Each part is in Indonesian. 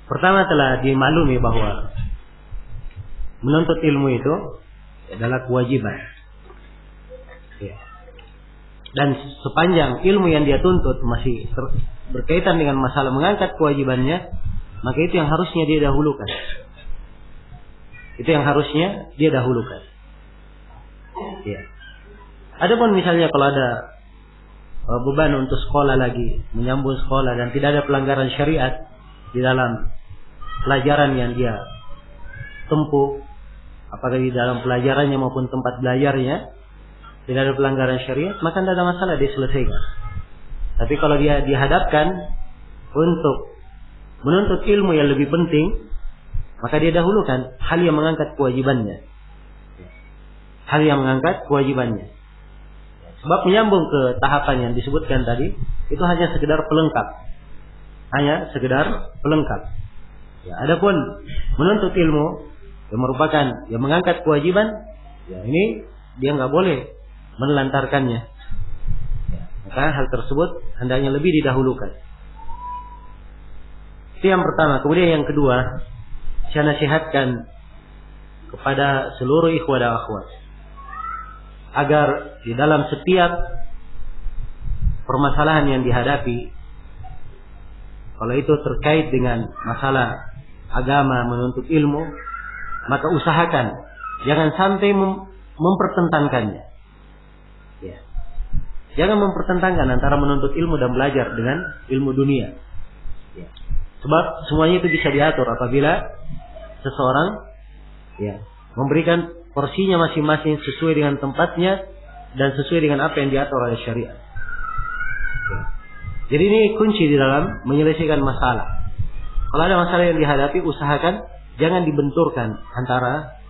Pertama, telah dimaklumi bahwa menuntut ilmu itu adalah kewajiban. Ya. Dan sepanjang ilmu yang dia tuntut masih berkaitan dengan masalah mengangkat kewajibannya, maka itu yang harusnya dia dahulukan. Itu yang harusnya dia dahulukan. Ya. Adapun misalnya kalau ada beban untuk sekolah lagi, menyambung sekolah dan tidak ada pelanggaran syariat di dalam pelajaran yang dia tempuh, apakah di dalam pelajarannya maupun tempat belajarnya tidak ada pelanggaran syariat, maka tidak ada masalah, dia selesaikan. Tapi kalau dia dihadapkan untuk menuntut ilmu yang lebih penting, maka dia dahulukan hal yang mengangkat kewajibannya. Hal yang mengangkat kewajibannya. Sebab menyambung ke tahapan yang disebutkan tadi, itu hanya sekedar pelengkap. Hanya sekedar pelengkap. Ya, adapun menuntut ilmu yang merupakan yang mengangkat kewajiban, ya ini dia nggak boleh menelantarkannya. Ya, maka hal tersebut hendaknya lebih didahulukan. Itu yang pertama. Kemudian yang kedua, saya nasihatkan kepada seluruh ikhwah dan akhwat agar di dalam setiap permasalahan yang dihadapi, kalau itu terkait dengan masalah agama, menuntut ilmu, maka usahakan jangan sampai mempertentangkannya. Ya. Jangan mempertentangkan antara menuntut ilmu dan belajar dengan ilmu dunia. Ya. Sebab semuanya itu bisa diatur apabila seseorang memberikan porsinya masing-masing sesuai dengan tempatnya dan sesuai dengan apa yang diatur oleh syariat. Ya. Jadi ini kunci di dalam menyelesaikan masalah. Kalau ada masalah yang dihadapi, usahakan jangan dibenturkan antara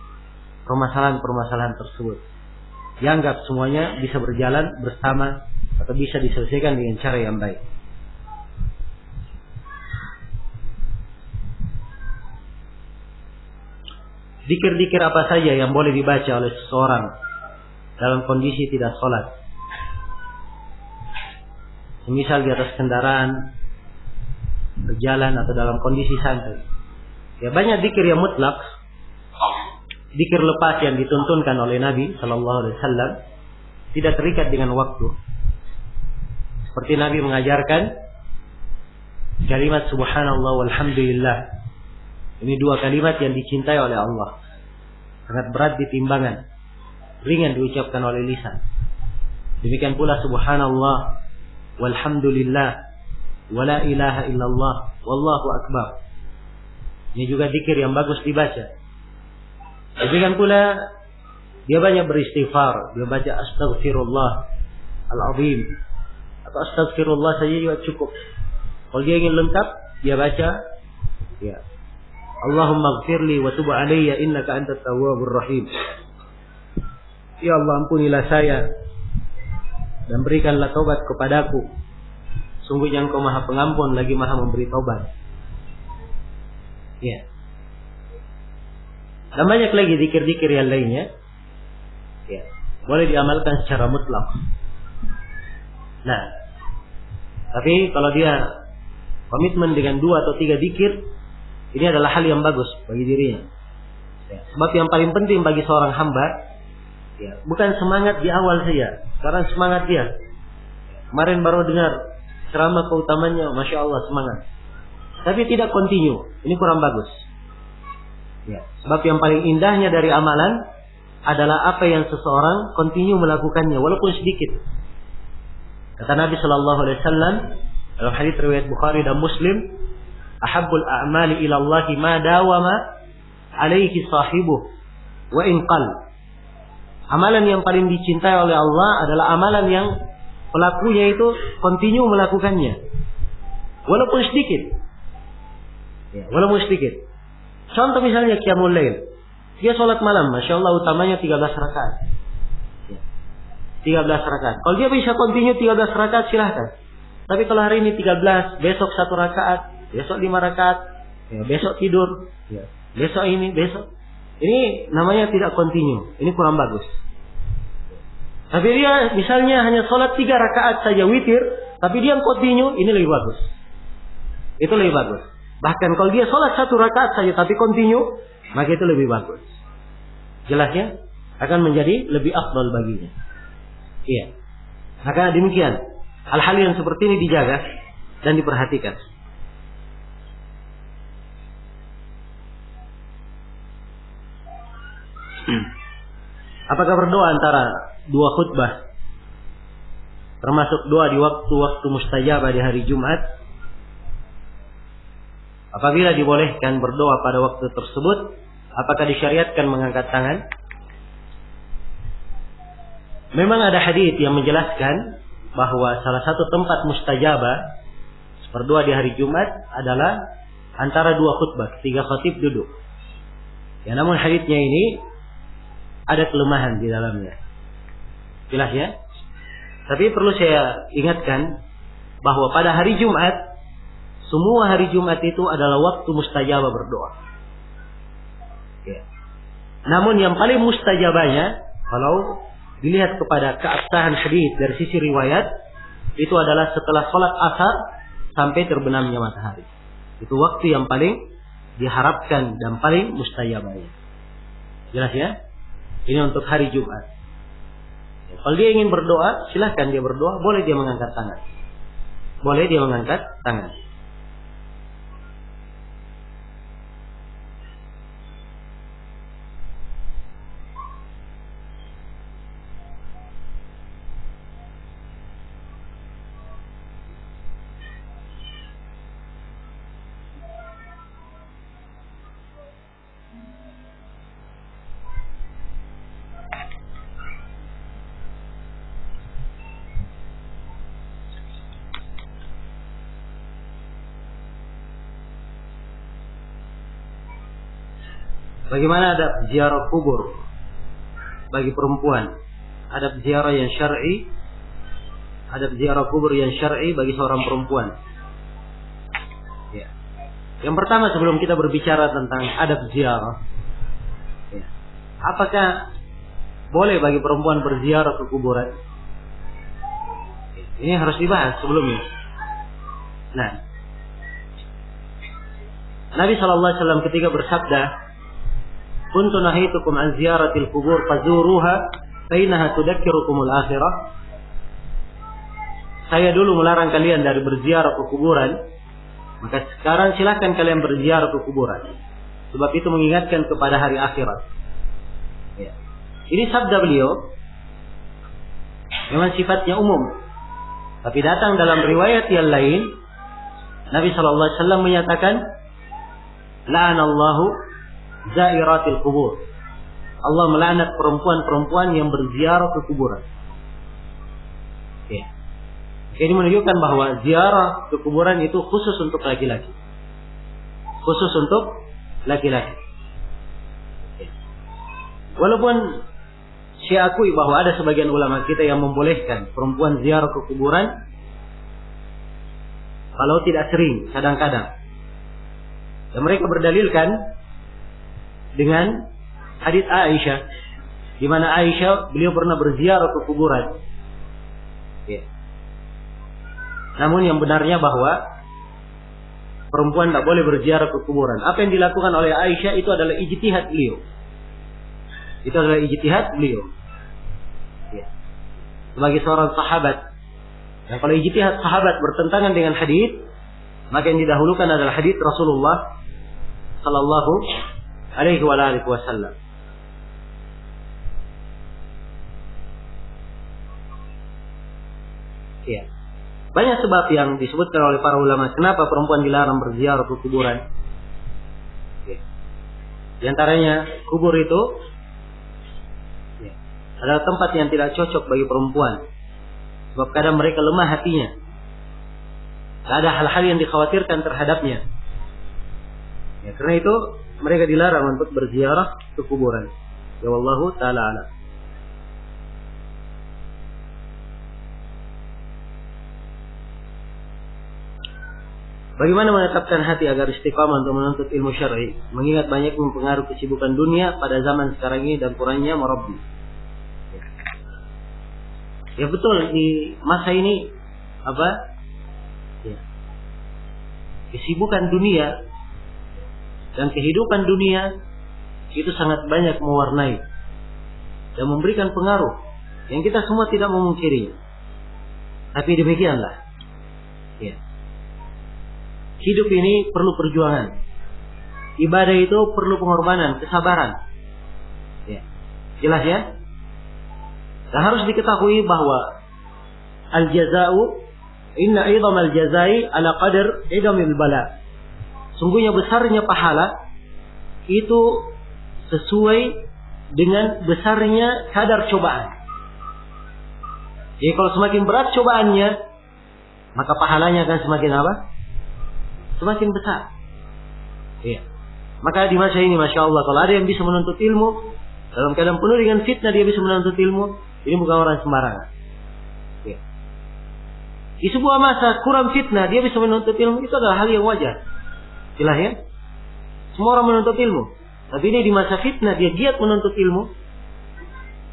permasalahan-permasalahan tersebut. Dianggap semuanya bisa berjalan bersama atau bisa diselesaikan dengan cara yang baik. Zikir-zikir apa saja yang boleh dibaca oleh seseorang dalam kondisi tidak sholat? Misal di atas kendaraan, berjalan atau dalam kondisi santai. Ya, banyak zikir yang mutlak, zikir lepas yang dituntunkan oleh Nabi Sallallahu Alaihi Wasallam, tidak terikat dengan waktu. Seperti Nabi mengajarkan kalimat Subhanallah walhamdulillah. Ini dua kalimat yang dicintai oleh Allah. Sangat berat di timbangan, ringan diucapkan oleh lisan. Demikian pula Subhanallah walhamdulillah wala ilaha illallah wallahu akbar. Ini juga zikir yang bagus dibaca. Demikian pula dia banyak beristighfar, dia baca astaghfirullah al-azim atau astaghfirullah saja juga cukup. Kalau dia ingin lengkap, dia baca ya Allahumma ighfirli wa tub alayya innaka antat tawwabur rahim. Ya Allah, ampunilah saya dan berikanlah taubat kepadaku. Sungguhnya Engkau Maha Pengampun lagi Maha Memberi taubat. Ya. Dan banyak lagi zikir-zikir yang lainnya. Ya, boleh diamalkan secara mutlak. Nah, tapi kalau dia komitmen dengan 2 atau 3 zikir, ini adalah hal yang bagus bagi dirinya. Ya, sebab yang paling penting bagi seorang hamba, ya, bukan semangat di awal saja. Sekarang semangat dia. Kemarin baru dengar ceramah keutamanya, Masya Allah semangat. Tapi tidak continue. Ini kurang bagus. Ya, sebab yang paling indahnya dari amalan adalah apa yang seseorang continue melakukannya, walaupun sedikit. Kata Nabi Sallallahu Alaihi Wasallam dalam hadits riwayat Bukhari dan Muslim, ahabbul a'mali ila Allah ma dawama alaihi sahibuh wa in qal. Amalan yang paling dicintai oleh Allah adalah amalan yang pelakunya itu continue melakukannya, walaupun sedikit. Ya, walaupun sedikit. Contoh misalnya qiyamul lail. Dia sholat malam, Masya Allah utamanya 13 rakaat. Ya, 13 rakaat. Kalau dia bisa continue 13 rakaat silahkan. Tapi kalau hari ini 13, besok 1 rakaat, besok 5 rakaat, ya, besok tidur, ya, besok ini, besok. Ini namanya tidak continue. Ini kurang bagus. Tapi dia misalnya hanya sholat 3 rakaat saja witir, tapi dia continue, ini lebih bagus. Itu lebih bagus. Bahkan kalau dia sholat 1 rakaat saja tapi continue, maka itu lebih bagus. Jelasnya akan menjadi lebih afdal baginya. Iya. Maka demikian, hal-hal yang seperti ini dijaga dan diperhatikan. Apakah berdoa antara 2 khutbah, termasuk doa di waktu-waktu mustajabah di hari Jumat? Apabila dibolehkan berdoa pada waktu tersebut, apakah disyariatkan mengangkat tangan? Memang ada hadits yang menjelaskan bahwa salah satu tempat mustajabah berdoa di hari Jumat adalah antara 2 khutbah, ketika khatib duduk. Ya, namun haditsnya ini ada kelemahan di dalamnya. Jelas ya? Tapi perlu saya ingatkan bahwa pada hari Jumat, semua hari Jumat itu adalah waktu mustajabah berdoa. Ya. Namun yang paling mustajabahnya, kalau dilihat kepada keabsahan hadits dari sisi riwayat, itu adalah setelah sholat asar sampai terbenamnya matahari. Itu waktu yang paling diharapkan dan paling mustajabahnya. Jelas ya? Ini untuk hari Jumat. Kalau dia ingin berdoa, silahkan dia berdoa. Boleh dia mengangkat tangan. Boleh dia mengangkat tangan. Bagaimana adab ziarah kubur bagi perempuan? Adab ziarah yang syar'i, adab ziarah kubur yang syar'i bagi seorang perempuan. Ya. Yang pertama sebelum kita berbicara tentang adab ziarah, ya, apakah boleh bagi perempuan berziarah ke kuburan? Ini harus dibahas sebelumnya. Nah, Nabi SAW ketika bersabda, "Kuntu nahitukum an ziyaratil kubur fazuruha fa innaha tudzakirukumul akhirah." Saya dulu melarang kalian dari berziarah ke kuburan, maka sekarang silakan kalian berziarah ke kuburan, sebab itu mengingatkan kepada hari akhirat. Ya. Ini sabda beliau, memang sifatnya umum, tapi datang dalam riwayat yang lain, Nabi SAW menyatakan, "La'anallahu zairatil kubur." Allah melaknat perempuan-perempuan yang berziarah ke kuburan. Ya. Ini menunjukkan bahwa ziarah ke kuburan itu khusus untuk laki-laki. Khusus untuk laki-laki. Ya. Walaupun saya akui bahwa ada sebagian ulama kita yang membolehkan perempuan ziarah ke kuburan, kalau tidak sering, kadang-kadang. Dan mereka berdalilkan dengan hadits Aisyah, di mana Aisyah beliau pernah berziarah ke kuburan. Ya. Namun yang benarnya bahwa perempuan tak boleh berziarah ke kuburan. Apa yang dilakukan oleh Aisyah itu adalah ijtihad beliau. Itu adalah ijtihad beliau. Ya. Sebagai seorang sahabat. Dan kalau ijtihad sahabat bertentangan dengan hadits, maka yang didahulukan adalah hadits Rasulullah sallallahu alaihi wasallam. Ya. Banyak sebab yang disebutkan oleh para ulama kenapa perempuan dilarang berziarah ke kuburan. Ya. Di antaranya kubur itu ya, adalah tempat yang tidak cocok bagi perempuan, sebab kadang mereka lemah hatinya. Tidak ada hal-hal yang dikhawatirkan terhadapnya. Ya, karena itu mereka dilarang untuk berziarah ke kuburan. Ya wallahu ta'ala a'lam. Bagaimana menetapkan hati agar istiqamah untuk menuntut ilmu syar'i, mengingat banyak mempengaruhi kesibukan dunia pada zaman sekarang ini dan kurangnya murabbi? Ya betul, di masa ini apa? Ya. kesibukan dunia dan kehidupan dunia itu sangat banyak mewarnai dan memberikan pengaruh yang kita semua tidak memungkiri. Tapi demikianlah, ya. Hidup ini perlu perjuangan. Ibadah itu perlu pengorbanan, kesabaran. Ya. Jelas ya? Dan harus diketahui bahwa al-jaza'u inna idhamal jazai ala qadar idhamil bala. Sungguhnya besarnya pahala itu sesuai dengan besarnya kadar cobaan. Jadi kalau semakin berat cobaannya, maka pahalanya akan semakin apa? Semakin besar. Iya. Maka di masa ini, Masya Allah, kalau ada yang bisa menuntut ilmu dalam keadaan penuh dengan fitnah, dia bisa menuntut ilmu, ini bukan orang sembarangan. Iya. Di sebuah masa kurang fitnah, dia bisa menuntut ilmu, itu adalah hal yang wajar. Jelas ya? Semua orang menuntut ilmu. Tapi ini di masa fitnah, dia giat menuntut ilmu,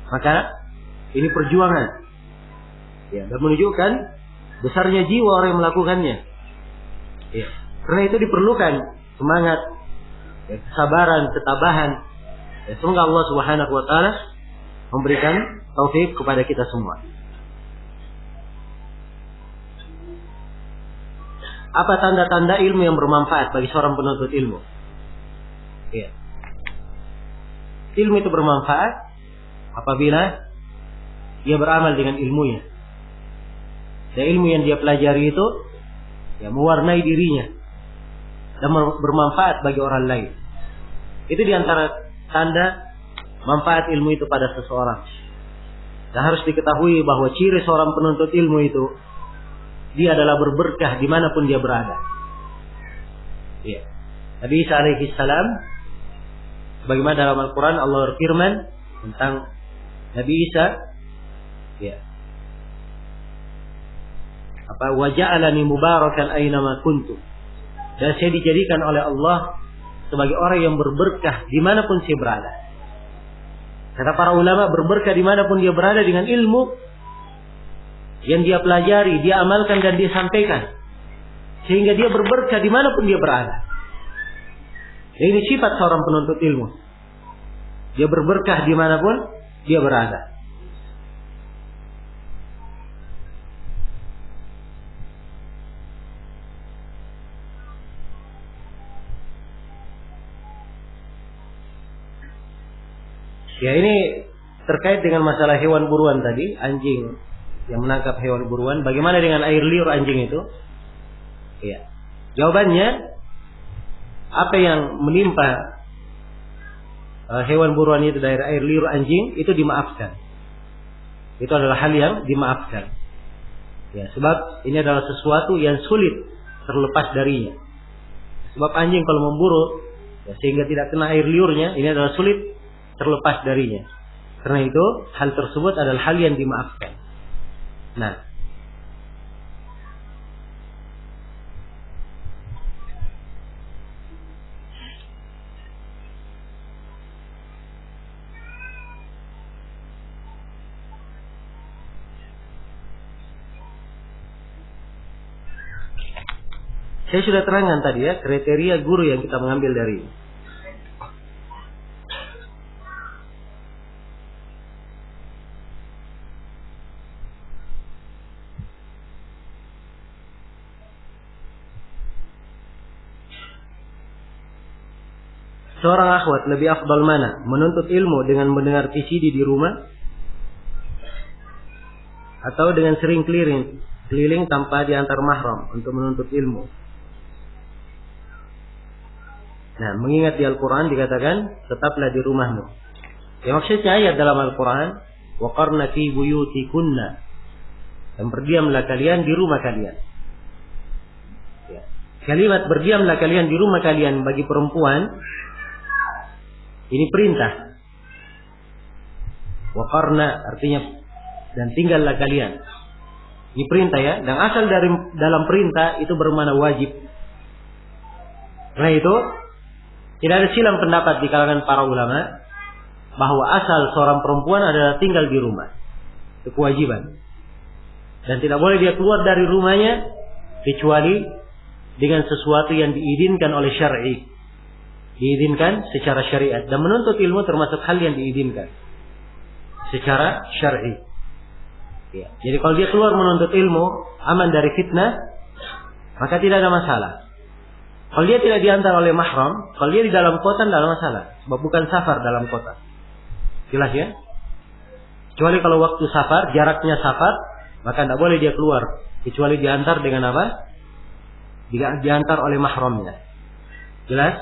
maka ini perjuangan. Ya, dan menunjukkan besarnya jiwa orang yang melakukannya. Ya. Karena itu diperlukan semangat, ya, kesabaran, ketabahan. Ya, semoga Allah Subhanahu wa taala memberikan taufik kepada kita semua. Apa tanda-tanda ilmu yang bermanfaat bagi seorang penuntut ilmu? Ya. Ilmu itu bermanfaat apabila dia beramal dengan ilmunya. Dan ilmu yang dia pelajari itu ya mewarnai dirinya dan bermanfaat bagi orang lain. Itu diantara tanda manfaat ilmu itu pada seseorang. Dan harus diketahui bahwa ciri seorang penuntut ilmu itu dia adalah berberkah dimanapun dia berada. Ya. Nabi Isa alaihi salam, bagaimana dalam Al-Quran Allah berfirman tentang Nabi Isa, ya, apa, wa ja'alani mubarakan aynama kuntu, dan saya dijadikan oleh Allah sebagai orang yang berberkah dimanapun saya berada. Kata para ulama, berberkah dimanapun dia berada dengan ilmu yang dia pelajari, dia amalkan dan dia sampaikan, sehingga dia berberkah dimanapun dia berada. Dan ini sifat seorang penuntut ilmu, dia berberkah dimanapun dia berada. Ya, ini terkait dengan masalah hewan buruan tadi, anjing yang menangkap hewan buruan. Bagaimana dengan air liur anjing itu? Ya. Jawabannya, apa yang menimpa hewan buruan itu dari air liur anjing itu dimaafkan. Itu adalah hal yang dimaafkan. Ya, sebab ini adalah sesuatu yang sulit terlepas darinya. Sebab anjing kalau memburu, ya, sehingga tidak kena air liurnya, ini adalah sulit terlepas darinya. Karena itu hal tersebut adalah hal yang dimaafkan. Nah, saya sudah terangkan tadi ya kriteria guru yang kita mengambil dari ini. Seorang akhwat lebih afdal mana? Menuntut ilmu dengan mendengar VCD di rumah, atau dengan sering keliling tanpa diantar mahram untuk menuntut ilmu? Nah, mengingat di Al-Quran dikatakan tetaplah di rumahmu. Ya, maksudnya ayat dalam Al-Quran, waqarna fi buyutikunna, dan berdiamlah kalian di rumah kalian. Ya. Kalimat berdiamlah kalian di rumah kalian bagi perempuan ini perintah. Waqarna artinya dan tinggallah kalian. Ini perintah ya, dan asal dari dalam perintah itu bermakna wajib. Karena itu tidak ada silang pendapat di kalangan para ulama bahwa asal seorang perempuan adalah tinggal di rumah. Itu kewajiban. Dan tidak boleh dia keluar dari rumahnya kecuali dengan sesuatu yang diizinkan oleh syar'i, diizinkan secara syariat, dan menuntut ilmu termasuk hal yang diizinkan secara syar'i. Ya. Jadi kalau dia keluar menuntut ilmu, aman dari fitnah, maka tidak ada masalah. Kalau dia tidak diantar oleh mahram, kalau dia di dalam kota tidak ada masalah, sebab bukan safar dalam kota. Jelas ya? Kecuali kalau waktu safar, jaraknya safar, maka tidak boleh dia keluar, kecuali diantar dengan apa? Diantar oleh mahramnya. Jelas?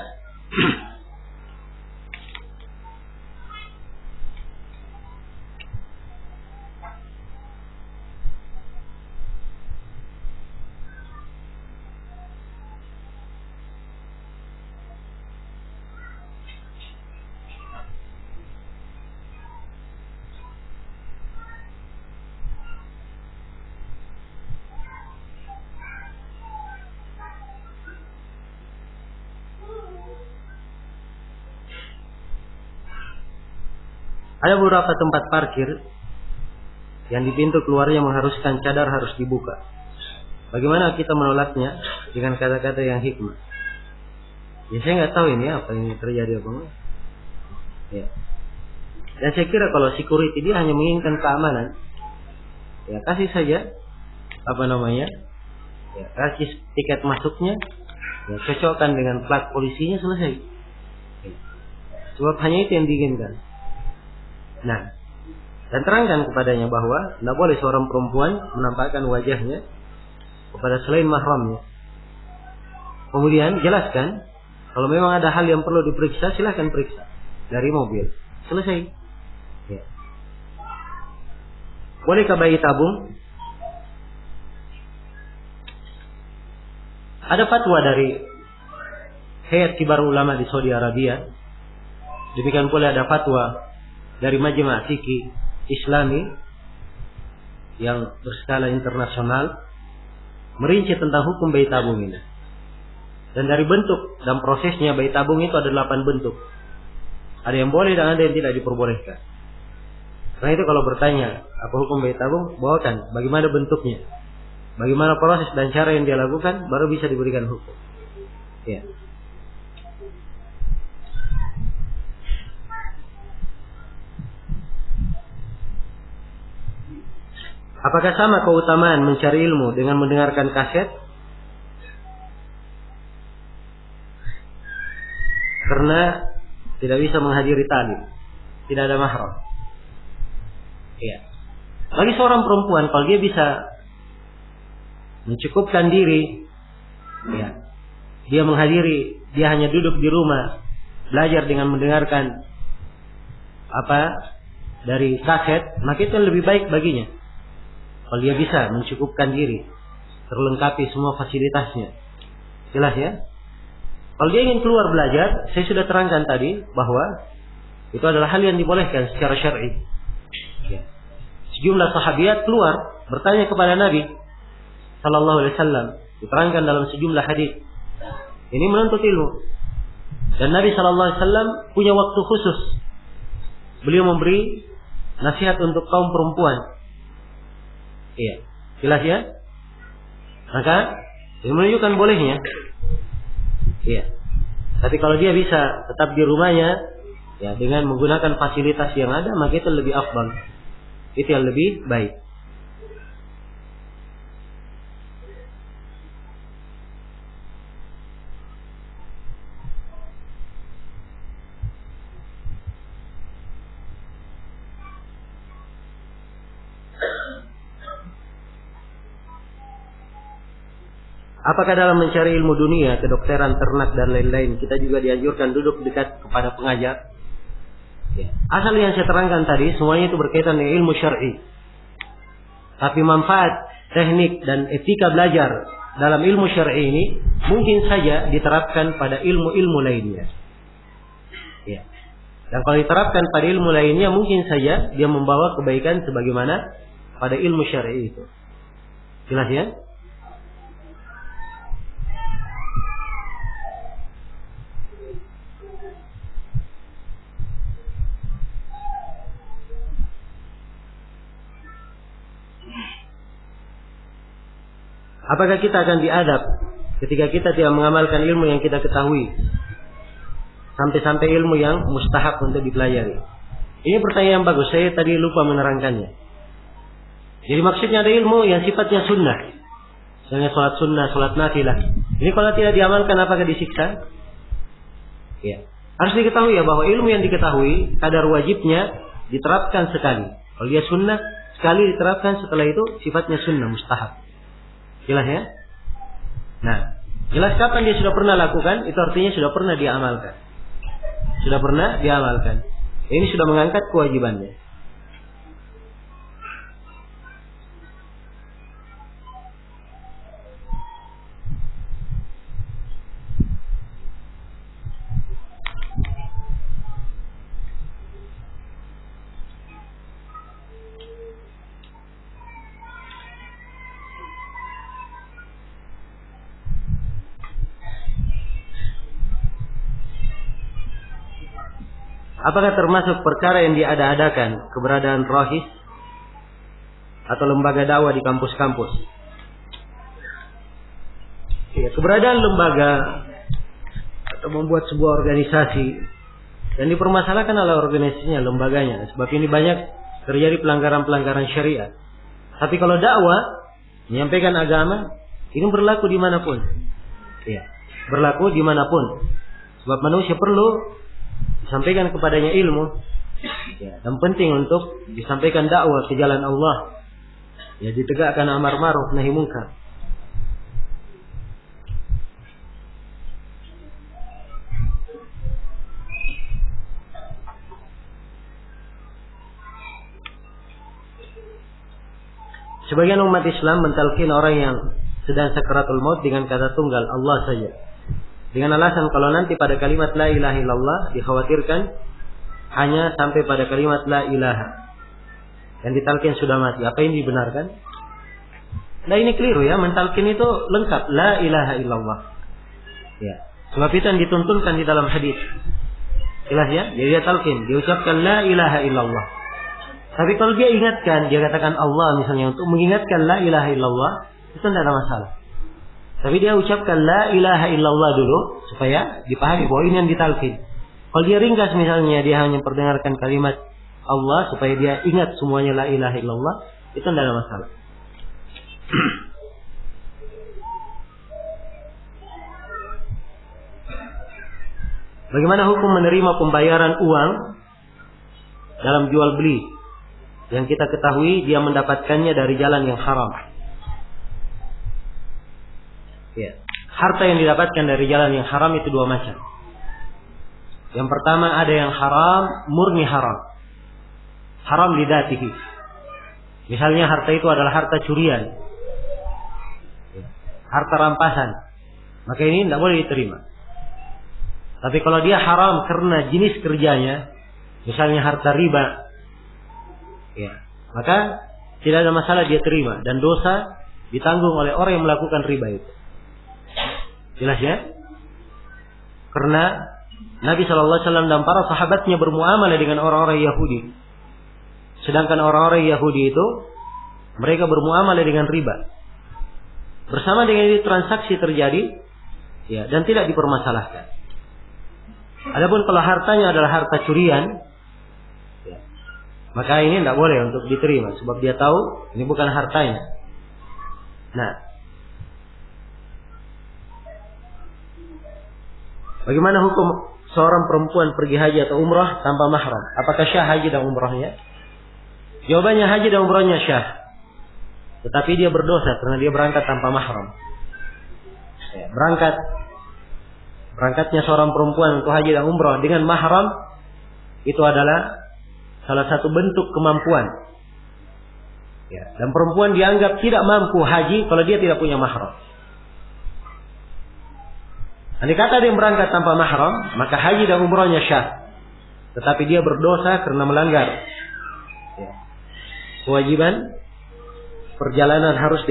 Ada beberapa tempat parkir yang di pintu keluarnya mengharuskan cadar harus dibuka. Bagaimana kita menolaknya dengan kata-kata yang hikmah? Ya saya nggak tahu ini apa yang terjadi apa enggak. Ya. Dan saya kira kalau security dia hanya menginginkan keamanan, ya kasih saja ya kasih tiket masuknya, ya cocokkan dengan plat polisinya, selesai. Ya. Sebab hanya itu yang diinginkan. Nah, dan terangkan kepadanya bahwa tidak boleh seorang perempuan menampakkan wajahnya kepada selain mahramnya. Kemudian jelaskan, kalau memang ada hal yang perlu diperiksa, silahkan periksa dari mobil. Selesai. Ya. Bolehkah bayi tabung? Ada fatwa dari Hayat Kibar Ulama di Saudi Arabia. Demikian pula ada fatwa dari Majma' Fiqih Islami yang berskala internasional merinci tentang hukum bayi tabung ini. Dan dari bentuk dan prosesnya bayi tabung itu ada 8 bentuk. Ada yang boleh dan ada yang tidak diperbolehkan. Karena itu kalau bertanya apa hukum bayi tabung, bawakan bagaimana bentuknya, bagaimana proses dan cara yang dia lakukan, baru bisa diberikan hukum. Ya. Apakah sama keutamaan mencari ilmu dengan mendengarkan kaset? Karena tidak bisa menghadiri talim, tidak ada mahram. Ya. Bagi seorang perempuan, kalau dia bisa mencukupkan diri, ya, dia menghadiri, dia hanya duduk di rumah, belajar dengan mendengarkan dari kaset, maka itu lebih baik baginya. Kalau dia bisa mencukupkan diri, terlengkapi semua fasilitasnya. Jelas ya? Kalau dia ingin keluar belajar, saya sudah terangkan tadi bahwa itu adalah hal yang dibolehkan secara syar'i. Ya. Sejumlah sahabiat keluar bertanya kepada Nabi sallallahu alaihi wasallam, diterangkan dalam sejumlah hadis. Ini menuntut ilmu. Dan Nabi sallallahu alaihi wasallam punya waktu khusus. Beliau memberi nasihat untuk kaum perempuan. Iya, jelas ya? Maka ini menunjukkan bolehnya. Iya. Tapi kalau dia bisa tetap di rumahnya, ya dengan menggunakan fasilitas yang ada, maka itu lebih afdal. Itu yang lebih baik. Apakah dalam mencari ilmu dunia, kedokteran, ternak, dan lain-lain, kita juga dianjurkan duduk dekat kepada pengajar? Ya. Asal yang saya terangkan tadi, semuanya itu berkaitan dengan ilmu syar'i. Tapi manfaat, teknik, dan etika belajar dalam ilmu syar'i ini mungkin saja diterapkan pada ilmu-ilmu lainnya. Ya. Dan kalau diterapkan pada ilmu lainnya, mungkin saja dia membawa kebaikan sebagaimana pada ilmu syar'i itu. Jelas ya? Apakah kita akan diadab ketika kita tidak mengamalkan ilmu yang kita ketahui, sampai-sampai ilmu yang mustahab untuk dipelajari. Ini pertanyaan yang bagus, saya tadi lupa menerangkannya. Jadi maksudnya ada ilmu yang sifatnya sunnah, misalnya sholat sunnah, sholat nafilah. Ini kalau tidak diamalkan apakah disiksa? Ya. Harus diketahui ya bahwa ilmu yang diketahui kadar wajibnya diterapkan sekali. Kalau dia sunnah sekali diterapkan, setelah itu sifatnya sunnah mustahab. Jelas ya? Nah, jelas kapan dia sudah pernah lakukan, itu artinya sudah pernah diamalkan. Sudah pernah diamalkan. Ini sudah mengangkat kewajibannya. Apakah termasuk perkara yang diada-adakan keberadaan rohis atau lembaga dakwah di kampus-kampus? Ya, keberadaan lembaga atau membuat sebuah organisasi yang dipermasalahkan oleh organisasinya, lembaganya. Sebab ini banyak terjadi pelanggaran-pelanggaran syariat. Tapi kalau dakwah, menyampaikan agama, ini berlaku dimanapun. Ya, berlaku dimanapun. Sebab manusia perlu disampaikan kepadanya ilmu, ya, dan penting untuk disampaikan dakwah ke jalan Allah, ya, ditegakkan amar ma'ruf nahi munkar. Sebagian umat Islam mentalkin orang yang sedang sakaratul maut dengan kata tunggal Allah saja, dengan alasan kalau nanti pada kalimat la ilaha illallah dikhawatirkan hanya sampai pada kalimat la ilaha, yang ditalkin sudah mati. Apa ini dibenarkan? Nah, ini keliru ya. Mentalkin itu lengkap la ilaha illallah. Ya. Sebab itu yang dituntunkan di dalam hadis. Jelas ya? Jadi dia talkin, dia ucapkan la ilaha illallah. Tapi kalau dia ingatkan, dia katakan Allah misalnya untuk mengingatkan la ilaha illallah, itu tidak ada masalah. Tapi dia ucapkan la ilaha illallah dulu supaya dipahami bahwa ini yang ditalkin. Kalau dia ringkas misalnya, dia hanya perdengarkan kalimat Allah supaya dia ingat semuanya la ilaha illallah, itu tidak ada masalah. Bagaimana hukum menerima pembayaran uang dalam jual beli yang kita ketahui dia mendapatkannya dari jalan yang haram? Ya. Harta yang didapatkan dari jalan yang haram itu dua macam. Yang pertama ada yang haram, murni haram. Haram lidatihi. Misalnya harta itu adalah harta curian, harta rampasan, maka ini tidak boleh diterima. Tapi kalau dia haram karena jenis kerjanya, misalnya harta riba, ya, maka tidak ada masalah dia terima, dan dosa ditanggung oleh orang yang melakukan riba itu. Jelas ya? Karena Nabi SAW dan para sahabatnya bermuamalah dengan orang-orang Yahudi. Sedangkan orang-orang Yahudi itu mereka bermuamalah dengan riba. Bersama dengan ini transaksi terjadi, ya, dan tidak dipermasalahkan. Adapun kalau hartanya adalah harta curian, ya, maka ini tidak boleh untuk diterima. Sebab dia tahu ini bukan hartanya. Nah, bagaimana hukum seorang perempuan pergi haji atau umrah tanpa mahram? Apakah syah haji dan umrahnya? Jawabannya haji dan umrahnya syah. Tetapi dia berdosa karena dia berangkat tanpa mahram. Ya, berangkatnya seorang perempuan untuk haji dan umrah dengan mahram itu adalah salah satu bentuk kemampuan. Ya, dan perempuan dianggap tidak mampu haji kalau dia tidak punya mahram. Andai kata dia berangkat tanpa mahram, maka haji dan umrahnya syah. Tetapi dia berdosa karena melanggar, ya, kewajiban perjalanan harus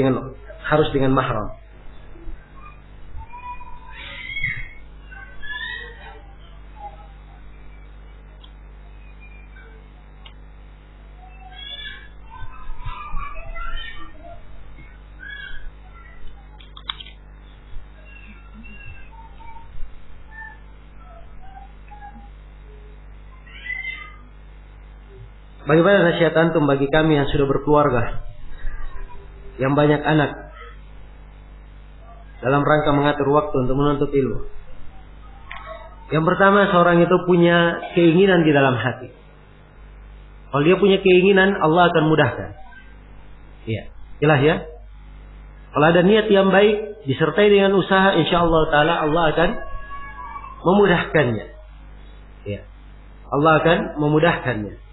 dengan mahram. Bagaimana nasihat antum bagi kami yang sudah berkeluarga, yang banyak anak, dalam rangka mengatur waktu untuk menuntut ilmu? Yang pertama, seorang itu punya keinginan di dalam hati. Kalau dia punya keinginan, Allah akan mudahkan. Iya, jelas ya. Kalau ada niat yang baik disertai dengan usaha, insyaallah taala Allah akan memudahkannya. Ya. Allah akan memudahkannya.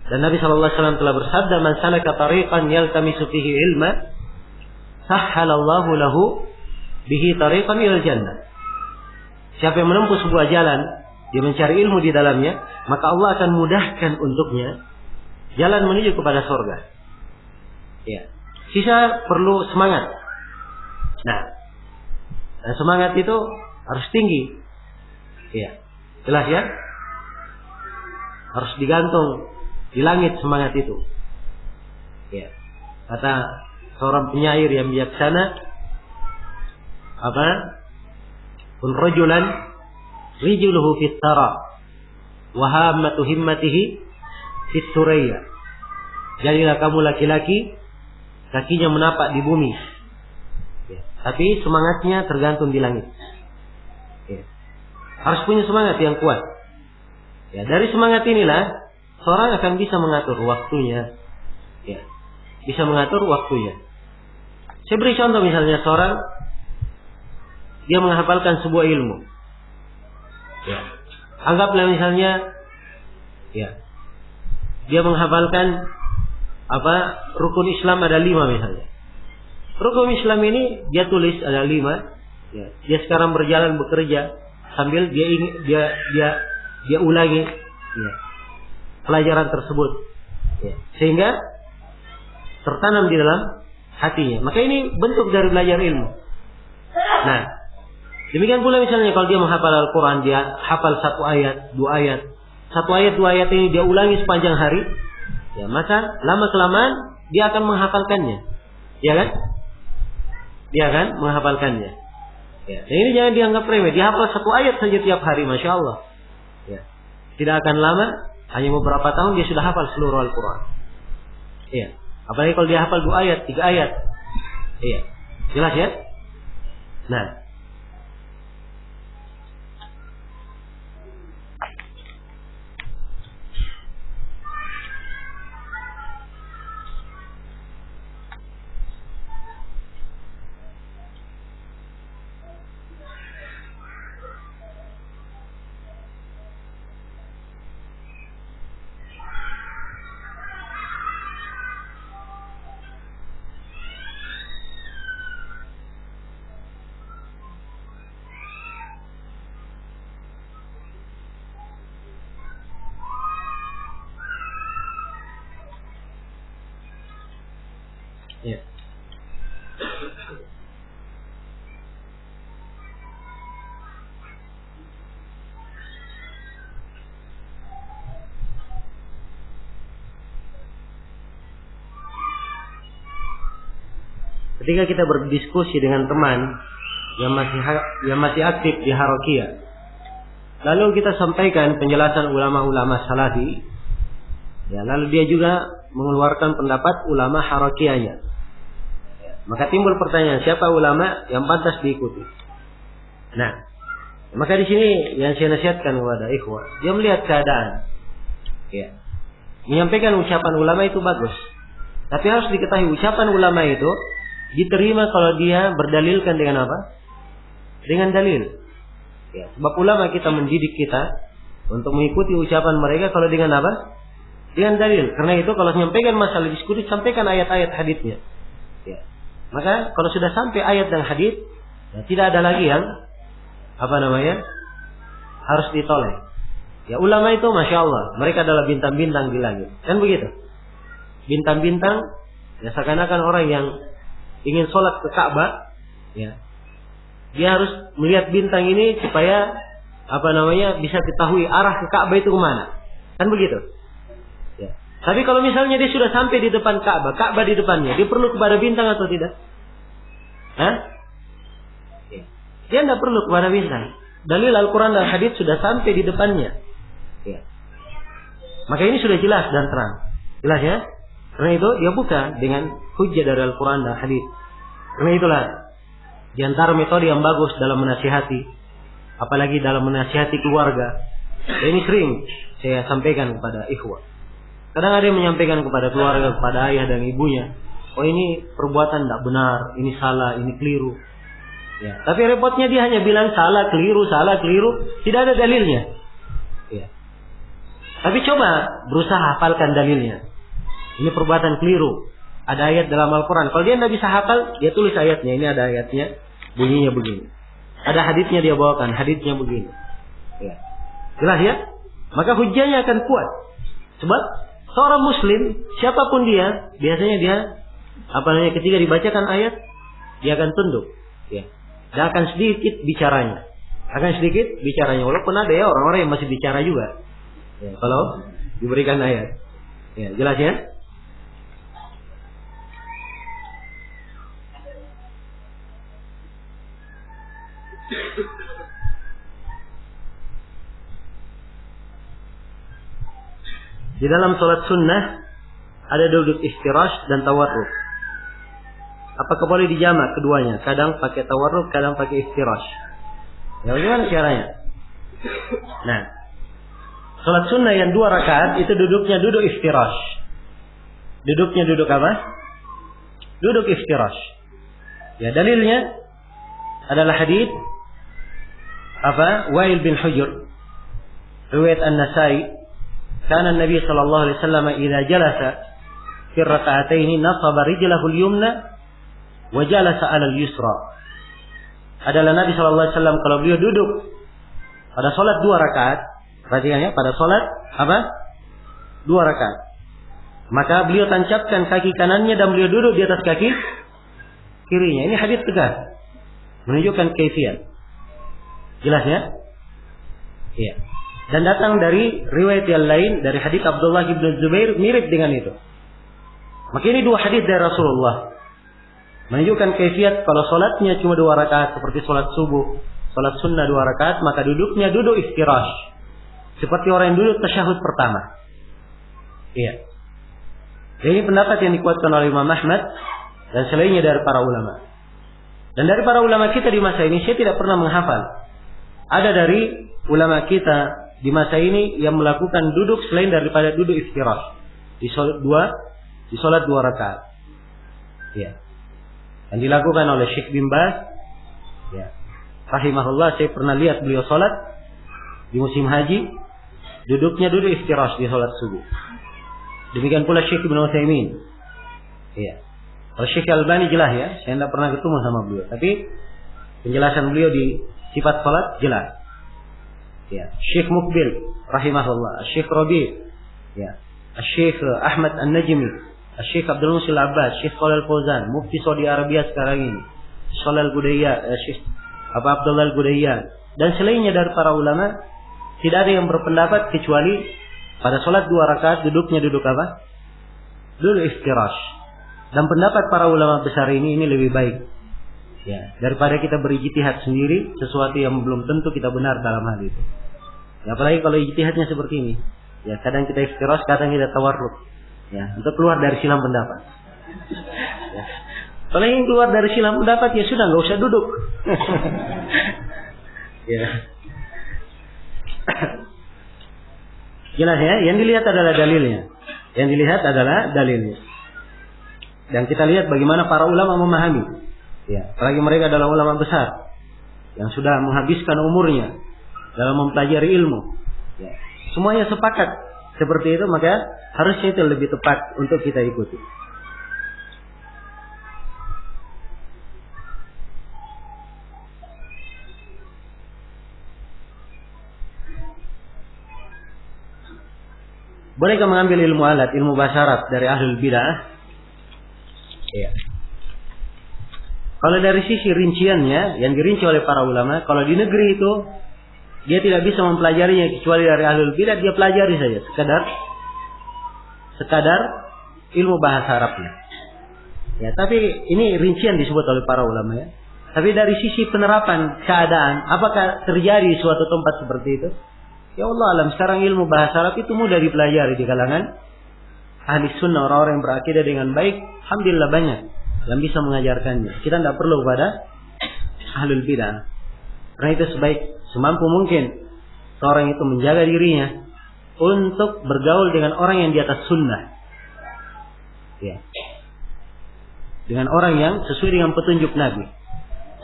Dan Nabi sallallahu alaihi wasallam telah bersabda, "Man salaka tariqan yaltamisu fihi ilma, sahhalallahu lahu bihi tariqan ilal jannah." Siapa yang menempuh sebuah jalan, dia mencari ilmu di dalamnya, maka Allah akan mudahkan untuknya jalan menuju kepada surga. Ya. Sisa perlu semangat. Nah, dan semangat itu harus tinggi. Ya. Jelas ya? Harus digantung di langit semangat itu. Ya. Kata seorang penyair yang bijaksana, apa? Kun rajulan rijuluhu fit tara wa hammatu himmatihi fit suraya. Jadilah kamu laki-laki, kakinya menapak di bumi, ya, tapi semangatnya tergantung di langit. Ya. Harus punya semangat yang kuat. Ya, dari semangat inilah seorang akan bisa mengatur waktunya. Ya, bisa mengatur waktunya. Saya beri contoh, misalnya seorang dia menghafalkan sebuah ilmu. Ya. Anggaplah misalnya, ya, dia menghafalkan rukun Islam ada 5 misalnya. Rukun Islam ini dia tulis ada 5. Ya. Dia sekarang berjalan bekerja sambil dia ulangi, ya, pelajaran tersebut, ya, sehingga tertanam di dalam hatinya. Maka ini bentuk dari belajar ilmu. Nah, demikian pula misalnya kalau dia menghafal Al-Quran, dia hafal 1 ayat, 2 ayat, 1 ayat 2 ayat ini dia ulangi sepanjang hari, ya, maka lama kelamaan dia akan menghafalkannya, ya kan? Dia akan menghafalkannya. Ya, dan ini jangan dianggap remeh. Dia hafal 1 ayat saja tiap hari, masya Allah. Ya, tidak akan lama, hanya beberapa tahun dia sudah hafal seluruh Al-Quran. Iya. Apalagi kalau dia hafal 2 ayat, 3 ayat. Iya. Jelas ya? Nah. Ya. Ketika kita berdiskusi dengan teman yang masih aktif di Harokiyah, lalu kita sampaikan penjelasan ulama-ulama salafi, ya, lalu dia juga mengeluarkan pendapat ulama Harokiyahnya. Maka timbul pertanyaan, siapa ulama yang pantas diikuti? Nah, maka di sini yang saya nasihatkan kepada ikhwah, dia melihat keadaan. Ya. Menyampaikan ucapan ulama itu bagus. Tapi harus diketahui ucapan ulama itu diterima kalau dia berdalilkan dengan apa? Dengan dalil. Ya, sebab ulama kita mendidik kita untuk mengikuti ucapan mereka kalau dengan apa? Dengan dalil. Karena itu kalau menyampaikan masalah diskusi, sampaikan ayat-ayat haditsnya. Ya. Maka kalau sudah sampai ayat dan hadits, ya, tidak ada lagi yang harus ditolak. Ya, ulama itu masya Allah, mereka adalah bintang-bintang di langit. Kan begitu? Bintang-bintang, ya, seakan-akan orang yang ingin sholat ke Ka'bah, ya, dia harus melihat bintang ini supaya bisa ketahui arah ke Ka'bah itu kemana. Kan begitu? Ya. Tapi kalau misalnya dia sudah sampai di depan Ka'bah, Ka'bah di depannya, dia perlu kepada bintang atau tidak? Hah? Ya. Dia tidak perlu kepada bintang. Dalil Al-Quran dan hadits sudah sampai di depannya. Ya. Maka ini sudah jelas dan terang. Jelas ya? Karena itu dia buka dengan hujjah dari Al-Quran dan hadis. Karena itulah di antara metode yang bagus dalam menasihati, apalagi dalam menasihati keluarga. Ini sering saya sampaikan kepada ikhwah. Kadang ada yang menyampaikan kepada keluarga, kepada ayah dan ibunya, oh ini perbuatan tidak benar, ini salah, ini keliru. Ya, tapi repotnya dia hanya bilang salah, keliru, tidak ada dalilnya. Ya. Tapi coba berusaha hafalkan dalilnya. Ini perbuatan keliru. Ada ayat dalam Al-Quran. Kalau dia tidak bisa hafal, dia tulis ayatnya. Ini ada ayatnya, bunyinya begini. Ada haditsnya dia bawakan, haditsnya begini. Ya. Jelas ya? Maka hujjahnya akan kuat. Sebab seorang muslim, siapapun dia, biasanya dia ketika dibacakan ayat, dia akan tunduk. Ya. Dan akan sedikit bicaranya. Walaupun ada ya orang-orang yang masih bicara juga. Ya, kalau diberikan ayat. Ya, jelas ya? Di dalam sholat sunnah ada duduk iftirash dan tawarruk. Apakah boleh dijamak keduanya? Kadang pakai tawarruk, kadang pakai iftirash. Ya, bagaimana caranya? Nah, sholat sunnah yang 2 rakaat itu duduknya duduk iftirash. Duduknya duduk apa? Duduk iftirash. Ya, dalilnya adalah hadits Wa'il bin Hujr, riwayat An-Nasai. Kana Nabi sallallahu alaihi wasallam idza jalasa fi rak'ataini nasaba rijlahu al-yumna wa jalasa 'ala al-yusra. Adalah Nabi sallallahu alaihi wasallam kalau beliau duduk pada salat 2 rakaat, perhatikan ya, pada salat 2 rakaat. Maka beliau tancapkan kaki kanannya dan beliau duduk di atas kaki kirinya. Ini hadis tegas menunjukkan kaifiyat. Jelas ya? Iya. Dan datang dari riwayat yang lain dari hadis Abdullah bin Zubair mirip dengan itu. Maka ini 2 hadis dari Rasulullah menunjukkan kaifiat kalau salatnya cuma 2 rakaat seperti salat subuh, salat sunnah 2 rakaat, maka duduknya duduk iftirash seperti orang yang duduk tasyahud pertama. Iya. Dan ini pendapat yang dikuatkan oleh Imam Ahmad dan selainnya dari para ulama. Dan dari para ulama kita di masa ini saya tidak pernah menghafal. Ada dari ulama kita di masa ini yang melakukan duduk selain daripada duduk iftirash di salat 2 rakaat. Ya. Dan dilakukan oleh Syekh bin Baz. Ya. Rahimahullah, saya pernah lihat beliau salat di musim haji, duduknya duduk iftirash di salat subuh. Demikian pula Syekh Ibnu Utsaimin. Ya. Kalau Syekh Albani jelas ya, saya tidak pernah ketemu sama beliau, tapi penjelasan beliau di sifat salat jelas. Ya, Syekh Mukbil rahimahullah, Syekh Rabi, ya, Syekh Ahmad An-Najmi, Syekh Abdul Musil Abbas, Syekh Shalal Fauzan, Mufti Saudi Arabia sekarang ini, Shalal Gudayya, Syekh Abdullah Al-Gudayya, dan selainnya dari para ulama, tidak ada yang berpendapat kecuali pada salat 2 rakaat duduknya duduk apa? Duduk iftirash. Dan pendapat para ulama besar ini lebih baik. Ya, daripada kita berijtihad sendiri sesuatu yang belum tentu kita benar dalam hal itu. Ya, apalagi kalau ijtihadnya seperti ini. Ya, kadang kita iftirash, kadang kita tawarruk. Ya, untuk keluar dari silang pendapat. Ya. Kalau ingin keluar dari silang pendapat ya sudah, nggak usah duduk. Ya. Jelas ya, yang dilihat adalah dalilnya. Dan kita lihat bagaimana para ulama memahami. Ya, apalagi mereka adalah ulama besar yang sudah menghabiskan umurnya dalam mempelajari ilmu. Ya, semuanya sepakat seperti itu, maka harusnya itu lebih tepat untuk kita ikuti. Bolehkah mengambil ilmu alat, ilmu bahasa Arab dari ahlul bid'ah? Iya. Kalau dari sisi rinciannya yang dirinci oleh para ulama, kalau di negeri itu dia tidak bisa mempelajarinya kecuali dari ahlul bidah, dia pelajari saja sekadar ilmu bahasa Arabnya. Ya, tapi ini rincian disebut oleh para ulama ya. Tapi dari sisi penerapan keadaan, apakah terjadi suatu tempat seperti itu? Ya Allah alam, sekarang ilmu bahasa Arab itu mudah dipelajari di kalangan ahli sunnah, orang-orang yang berakidah dengan baik. Alhamdulillah banyak yang bisa mengajarkannya. Kita tidak perlu kepada ahlul bidah. Karena itu semampu mungkin seorang itu menjaga dirinya untuk bergaul dengan orang yang di atas sunnah. Ya. Dengan orang yang sesuai dengan petunjuk Nabi.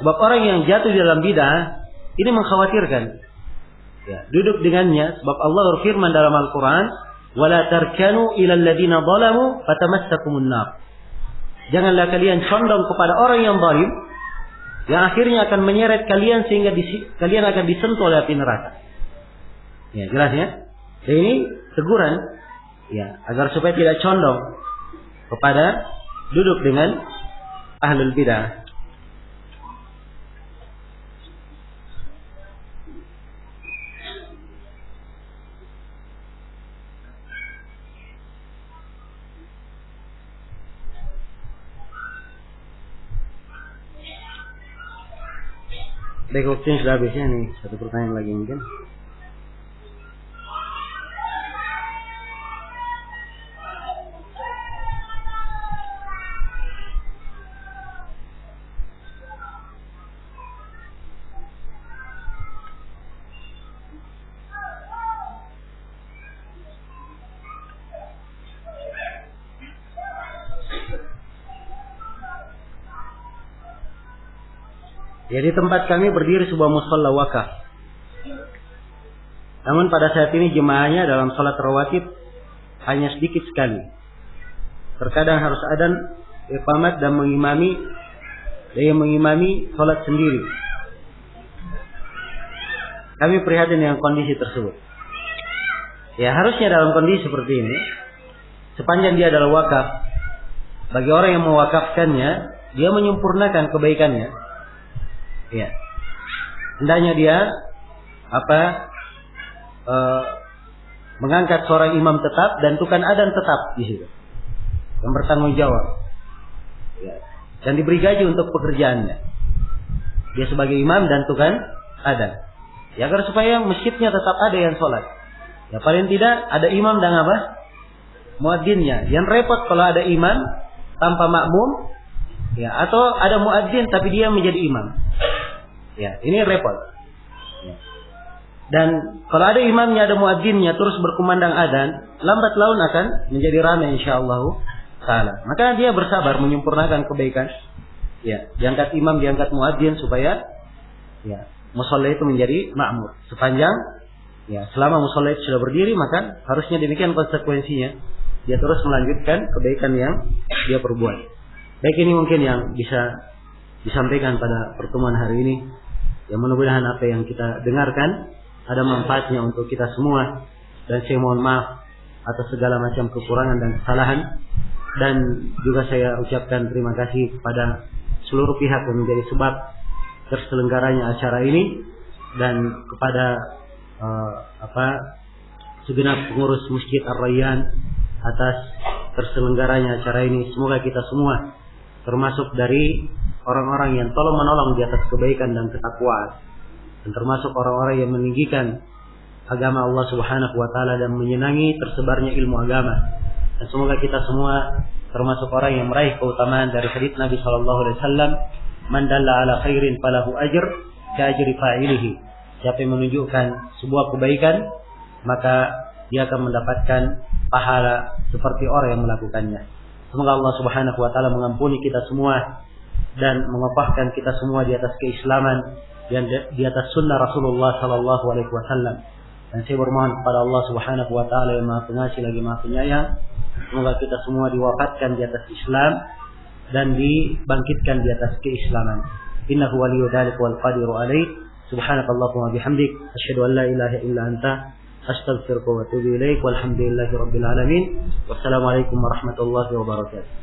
Sebab orang yang jatuh di dalam bidah ini mengkhawatirkan. Ya, duduk dengannya sebab Allah berfirman dalam Al-Qur'an, "Wala tarkanu ilal ladzina zalamu fatamassakumun nar." Janganlah kalian condong kepada orang yang zalim yang akhirnya akan menyeret kalian sehingga kalian akan disentuh oleh api neraka. Ya, jelas ya? Dan ini teguran ya, agar supaya tidak condong kepada duduk dengan ahlul bidah. Baik, waktunya sudah habis ya, nih satu pertanyaan lagi mungkin. Jadi tempat kami berdiri sebuah musholla wakaf. Namun pada saat ini jemaahnya dalam sholat rawatib hanya sedikit sekali. Terkadang harus adzan, iqamat dan mengimami sholat sendiri. Kami prihatin dengan kondisi tersebut. Ya, harusnya dalam kondisi seperti ini, sepanjang dia adalah wakaf, bagi orang yang mewakafkannya, dia menyempurnakan kebaikannya. Ya, hendaknya dia mengangkat seorang imam tetap dan tukang adzan tetap di situ, yang bertanggung jawab. Ya, dan diberi gaji untuk pekerjaannya. Dia sebagai imam dan tukang adzan. Ya, agar supaya masjidnya tetap ada yang sholat. Ya, paling tidak ada imam dan muadzinnya. Yang repot kalau ada imam tanpa makmum, ya, atau ada muadzin tapi dia menjadi imam. Ya, ini repot. Ya. Dan kalau ada imamnya, ada muadzinnya terus berkumandang adzan, lambat laun akan menjadi ramai insyaallah taala. Maka dia bersabar menyempurnakan kebaikan. Ya, diangkat imam, diangkat muadzin supaya ya, musholla itu menjadi makmur. Sepanjang ya, selama musholla itu sudah berdiri, maka harusnya demikian konsekuensinya. Dia terus melanjutkan kebaikan yang dia perbuat. Baik, ini mungkin yang bisa disampaikan pada pertemuan hari ini. Ya, mudah-mudahan apa yang kita dengarkan ada manfaatnya untuk kita semua. Dan saya mohon maaf atas segala macam kekurangan dan kesalahan. Dan juga saya ucapkan terima kasih kepada seluruh pihak yang menjadi sebab terselenggaranya acara ini. Dan kepada segenap pengurus Masjid Ar-Rayyan atas terselenggaranya acara ini. Semoga kita semua termasuk dari orang-orang yang tolong menolong di atas kebaikan dan ketakwaan, dan termasuk orang-orang yang meninggikan agama Allah Subhanahu wa taala dan menyenangi tersebarnya ilmu agama. Dan semoga kita semua termasuk orang yang meraih keutamaan dari hadits Nabi sallallahu alaihi wasallam, "Man dalla ala khairin falahu ajr ka ajri fa'ilihi." Siapa yang menunjukkan sebuah kebaikan, maka dia akan mendapatkan pahala seperti orang yang melakukannya. Semoga Allah Subhanahu wa taala mengampuni kita semua dan mengopahkan kita semua di atas keislaman dan di atas sunnah Rasulullah sallallahu alaihi wasallam. Dan saya bermohon kepada Allah Subhanahu wa taala yang Maha Pengasih lagi Maha Penyayang, semoga kita semua diwafatkan di atas Islam dan dibangkitkan di atas keislaman. Innahu waliyyu dzalika wal qadiru alaih. Subhanakallahumma bihamdik, asyhadu an la ilaha illa anta, astaghfiruka wa atubu ilaik. Walhamdulillahirabbil alamin. Wassalamualaikum warahmatullahi wabarakatuh.